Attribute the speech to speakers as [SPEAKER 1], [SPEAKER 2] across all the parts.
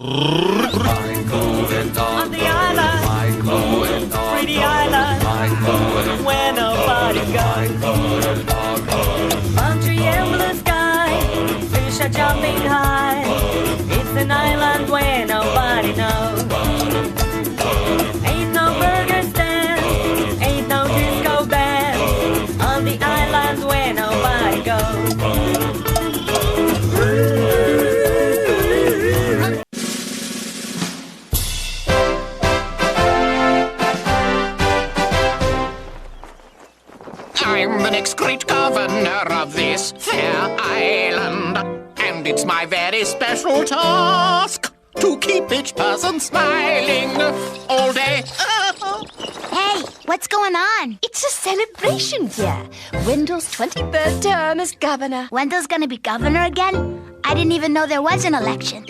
[SPEAKER 1] On the island, pretty island, where nobody goes. Palm tree and blue sky, fish are jumping high. It's an island where nobody knows. Ain't no burger stand, ain't no disco band. On the island where nobody goes.
[SPEAKER 2] I'm the next great governor of this fair island, and it's my very special task to keep each person smiling all day.
[SPEAKER 3] Hey, what's going on?
[SPEAKER 4] It's a celebration here. Wendell's 23rd term as governor.
[SPEAKER 3] Wendell's gonna be governor again? I didn't even know there was an election.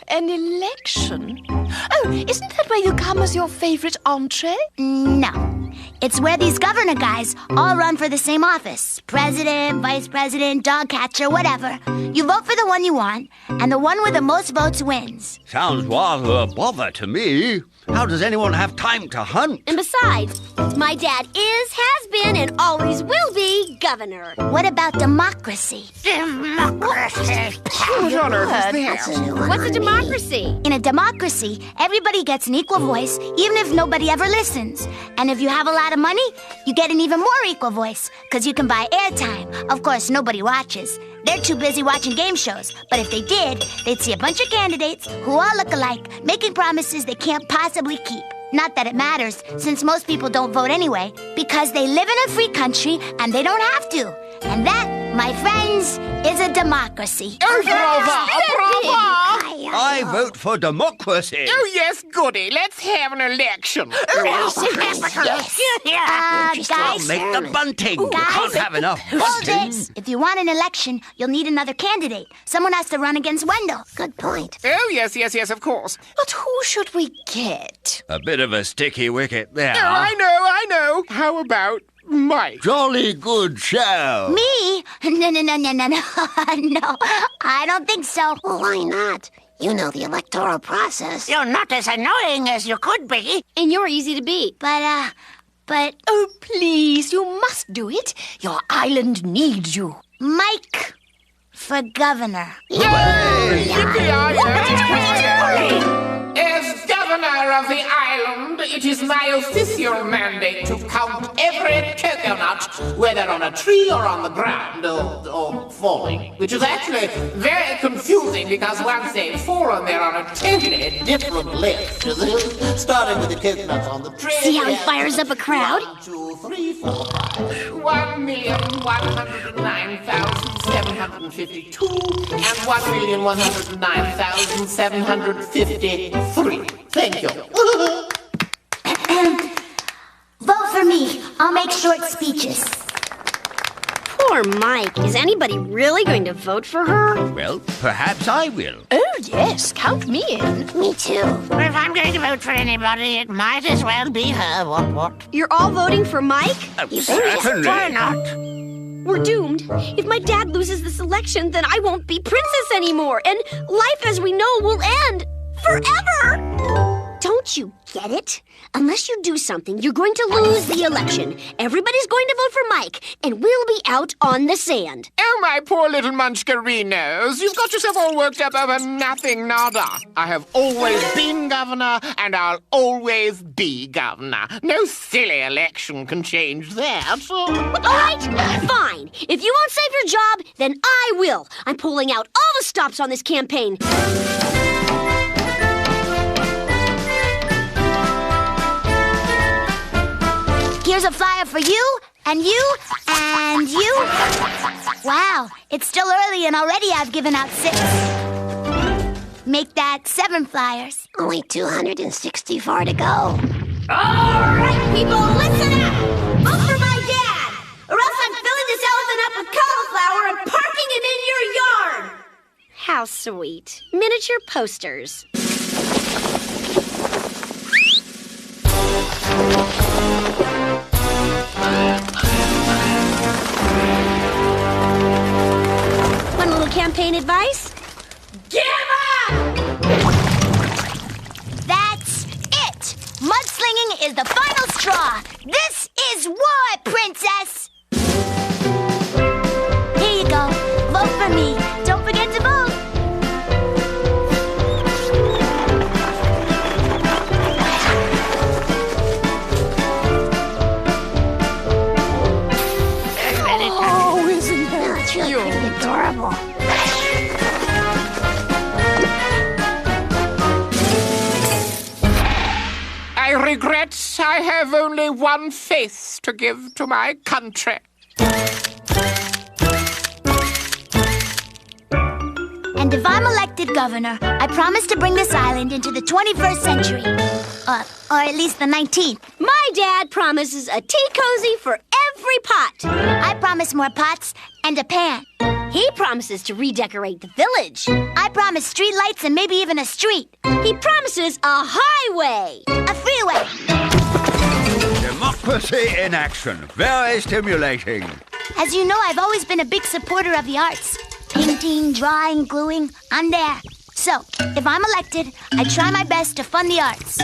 [SPEAKER 4] An election? Oh, isn't that where you come as your favorite entree?
[SPEAKER 3] No. It's where these governor guys all run for the same office. President, vice president, dog catcher, whatever. You vote for the one you want, and the one with the most votes wins.
[SPEAKER 5] Sounds rather a bother to me. How does anyone have time to hunt?
[SPEAKER 6] And besides, my dad is, has been, and always will be governor.
[SPEAKER 3] What about democracy?
[SPEAKER 2] Democracy! What on earth is this?
[SPEAKER 6] What's a democracy?
[SPEAKER 3] In a democracy, everybody gets an equal voice, even if nobody ever listens. And if you have a lot of money, you get an even more equal voice, because you can buy airtime. Of course, nobody watches. They're too busy watching game shows. But if they did, they'd see a bunch of candidates who all look alike, making promises they can't possibly keep. Not that it matters, since most people don't vote anyway, because they live in a free country and they don't have to. And that, my friends, is a democracy.
[SPEAKER 2] Oh, bravo! Bravo!
[SPEAKER 5] I vote for democracy.
[SPEAKER 2] Oh, yes, goody. Let's have an election.
[SPEAKER 3] Guys,
[SPEAKER 5] I'll make the bunting. You can't have enough
[SPEAKER 3] hold
[SPEAKER 5] bunting.
[SPEAKER 3] it. If you want an election, you'll need another candidate. Someone has to run against Wendell.
[SPEAKER 6] Good point.
[SPEAKER 2] Oh, yes, of course.
[SPEAKER 4] But who should we get?
[SPEAKER 5] A bit of a sticky wicket there.
[SPEAKER 2] Oh, I know. How about Mike?
[SPEAKER 5] Jolly good show.
[SPEAKER 3] Me? No. No, I don't think so.
[SPEAKER 6] Why not? You know the electoral process.
[SPEAKER 7] You're not as annoying as you could be.
[SPEAKER 6] And you're easy to beat.
[SPEAKER 3] But...
[SPEAKER 4] Oh, please, you must do it. Your island needs you.
[SPEAKER 3] Mike for governor.
[SPEAKER 2] Yay! As governor of the island, it is my official mandate to count every coconut, whether on a tree or on the ground, or falling. Which is actually very confusing because once they've fallen, they're on a totally different list. Starting with the coconuts on the tree.
[SPEAKER 6] See how he fires up a crowd?
[SPEAKER 2] 1, 2, 3, 4, 5. 1,109,752 and 1,109,753. Thank you.
[SPEAKER 3] Vote for me. I'll make short speeches.
[SPEAKER 6] Poor Mike. Is anybody really going to vote for her?
[SPEAKER 5] Well, perhaps I will.
[SPEAKER 4] Oh, yes, count me in.
[SPEAKER 6] Me too.
[SPEAKER 7] If I'm going to vote for anybody, it might as well be her. What?
[SPEAKER 6] You're all voting for Mike?
[SPEAKER 5] Certainly.
[SPEAKER 7] Why not?
[SPEAKER 6] We're doomed. If my dad loses this election, then I won't be princess anymore, and life as we know will end forever. Don't you get it? Unless you do something, you're going to lose the election. Everybody's going to vote for Mike, and we'll be out on the sand.
[SPEAKER 2] Oh, my poor little munchkarinos. You've got yourself all worked up over nothing, nada. I have always been governor, and I'll always be governor. No silly election can change that.
[SPEAKER 6] All right, fine. If you won't save your job, then I will. I'm pulling out all the stops on this campaign.
[SPEAKER 3] Here's a flyer for you, and you, and you. Wow, it's still early and already I've given out 6. Make that 7 flyers.
[SPEAKER 6] Only 264 to go.
[SPEAKER 3] All right, people, listen up. Vote for my dad, or else I'm filling this elephant up with cauliflower and parking him in your yard.
[SPEAKER 6] How sweet. Miniature posters. Want a little campaign advice?
[SPEAKER 3] Give up! is the final straw. This is war, princess. Here you go. Vote for me. Don't forget to vote.
[SPEAKER 4] Oh, isn't that
[SPEAKER 7] It's really pretty adorable.
[SPEAKER 2] I regret I have only one face to give to my country.
[SPEAKER 3] And if I'm elected governor, I promise to bring this island into the 21st century. Or at least the 19th.
[SPEAKER 6] My dad promises a tea cozy for every pot.
[SPEAKER 3] I promise more pots and a pan.
[SPEAKER 6] He promises to redecorate the village.
[SPEAKER 3] I promise street lights and maybe even a street.
[SPEAKER 6] He promises a highway.
[SPEAKER 3] A freeway.
[SPEAKER 5] Democracy in action. Very stimulating.
[SPEAKER 3] As you know, I've always been a big supporter of the arts. Painting, drawing, gluing, I'm there. So, if I'm elected, I try my best to fund the arts.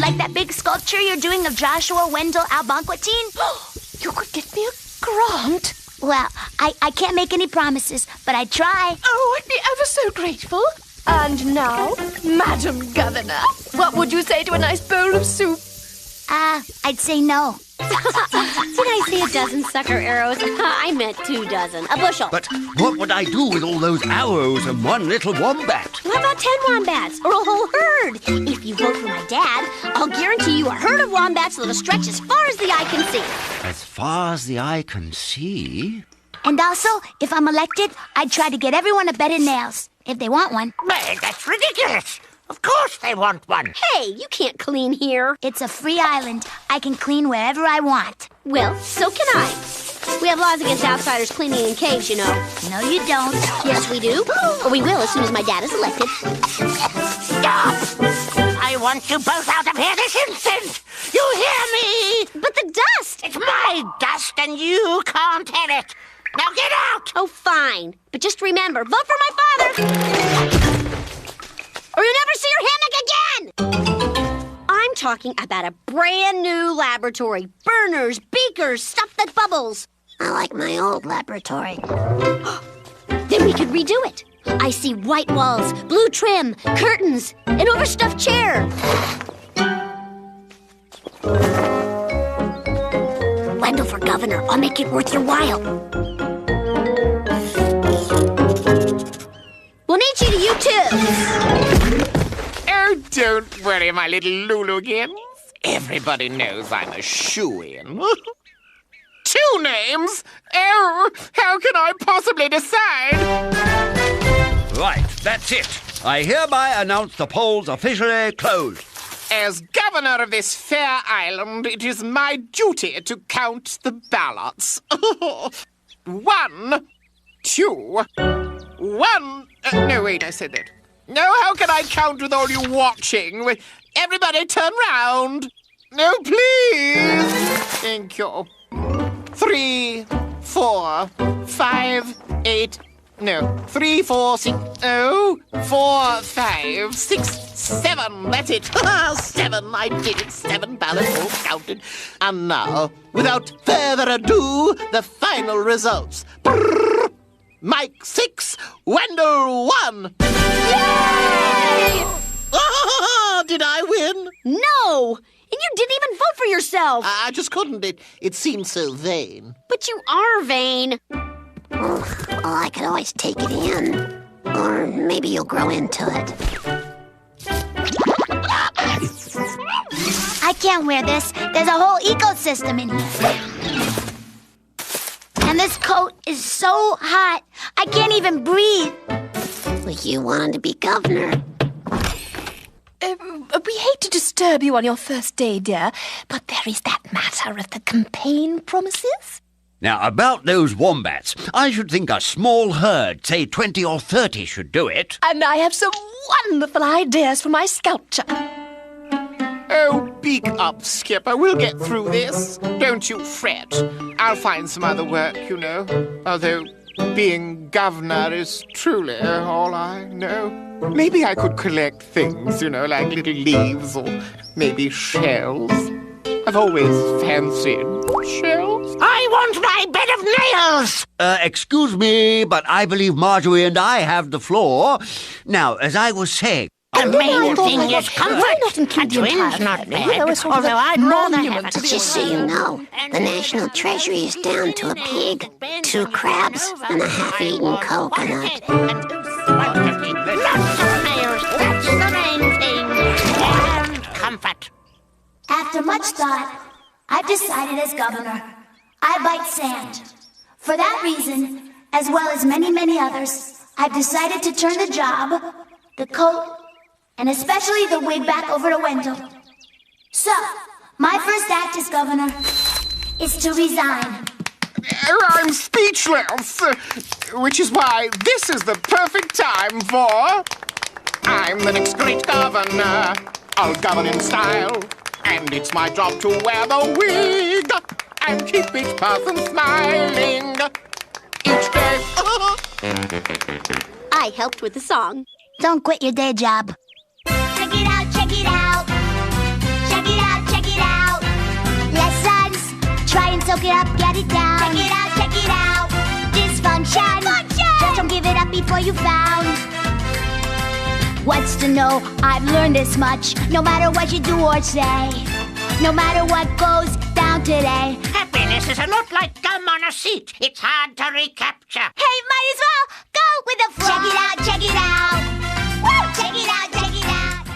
[SPEAKER 3] Like that big sculpture you're doing of Joshua, Wendell, Albanquatine.
[SPEAKER 4] You could get me a grant.
[SPEAKER 3] Well, I can't make any promises, but I try.
[SPEAKER 4] Oh, I'd be ever so grateful. And now, Madam Governor, what would you say to a nice bowl of soup?
[SPEAKER 3] I'd say no.
[SPEAKER 6] Did I say a dozen sucker arrows? I meant 2 dozen. A bushel.
[SPEAKER 5] But what would I do with all those arrows and one little wombat?
[SPEAKER 6] How about 10 wombats or a whole herd? If you vote for my dad, I'll guarantee you a herd of wombats that'll stretch as far as the eye can see.
[SPEAKER 5] As far as the eye can see?
[SPEAKER 3] And also, if I'm elected, I'd try to get everyone a bed of nails, if they want one.
[SPEAKER 7] Man, that's ridiculous. Of course they want one.
[SPEAKER 6] Hey, you can't clean here.
[SPEAKER 3] It's a free island. I can clean wherever I want.
[SPEAKER 6] Well, so can I. We have laws against outsiders cleaning in caves, you know.
[SPEAKER 3] No, you don't.
[SPEAKER 6] Yes, we do. Or we will as soon as my dad is elected.
[SPEAKER 7] Stop! I want you both out of here this instant! You hear me?
[SPEAKER 6] But the dust!
[SPEAKER 7] It's my dust and you can't have it! Now get out!
[SPEAKER 6] Oh, fine. But just remember, vote for my father! Or you'll never see your hammock again! I'm talking about a brand new laboratory. Burners, beakers, stuff that bubbles.
[SPEAKER 7] I like my old laboratory.
[SPEAKER 6] Then we could redo it. I see white walls, blue trim, curtains, an overstuffed chair. Wendell for governor. I'll make it worth your while. We'll need you to you too.
[SPEAKER 2] Oh, don't worry, my little Lulugins. Everybody knows I'm a shoo-in. 2 names? Oh, how can I possibly decide?
[SPEAKER 5] Right, that's it. I hereby announce the polls officially closed.
[SPEAKER 2] As governor of this fair island, it is my duty to count the ballots. 1, 2, 1... no, wait, I said that. No, how can I count with all you watching? Everybody turn round. No, please. Thank you. 3, 4, 5, 8... No, 3, 4, 6... Oh, 4, 5, 6, 7. That's it. 7. I did it. 7 ballots all counted. And now, without further ado, the final results. Brrr. Mike 6, Wendell 1.
[SPEAKER 6] Yay!
[SPEAKER 2] Did I win?
[SPEAKER 6] No! And you didn't even vote for yourself.
[SPEAKER 2] I just couldn't. It seemed so vain.
[SPEAKER 6] But you are vain.
[SPEAKER 7] Well, I could always take it in. Or maybe you'll grow into it.
[SPEAKER 3] I can't wear this. There's a whole ecosystem in here. And this coat is so hot, I can't even breathe.
[SPEAKER 7] Well, you wanted to be governor.
[SPEAKER 4] We hate to disturb you on your first day, dear, but there is that matter of the campaign promises.
[SPEAKER 5] Now, about those wombats, I should think a small herd, say 20 or 30, should do it.
[SPEAKER 4] And I have some wonderful ideas for my sculpture.
[SPEAKER 2] Oh, beak up, Skipper. We'll get through this. Don't you fret. I'll find some other work, you know. Although being governor is truly all I know. Maybe I could collect things, you know, like little leaves or maybe shells. I've always fancied shells.
[SPEAKER 7] I want my bed of nails!
[SPEAKER 5] Excuse me, but I believe Marjorie and I have the floor. Now, as I was saying...
[SPEAKER 7] The main thing is comfort. A twin's not bad, although I'd rather have a
[SPEAKER 6] Just so you know, the national treasury is down to a pig, 2 crabs, and a half-eaten coconut.
[SPEAKER 7] Lots of nails, that's the main thing. And comfort.
[SPEAKER 3] After much thought, I've decided as governor, I bite sand. For that reason, as well as many, many others, I've decided to turn the job, the coat, and especially the wig back over to Wendell. So, my first act as governor is to resign.
[SPEAKER 2] I'm speechless, which is why this is the perfect time for... I'm the next great governor. I'll govern in style, and it's my job to wear the wig and keep each person smiling each day.
[SPEAKER 6] I helped with the song.
[SPEAKER 3] Don't quit your day job. Check it out, check it out. Check it out, check it out. Lessons, try and soak it up, get it down. Check it out, check it out. Dysfunction, just don't give it up before you found. What's to know? I've learned this much. No matter what you do or say, no matter what goes down today.
[SPEAKER 7] Happiness is a lot like gum on a seat. It's hard to recapture.
[SPEAKER 3] Hey, might as well go with the flow. Check it out, check it out. Woo! Check it out.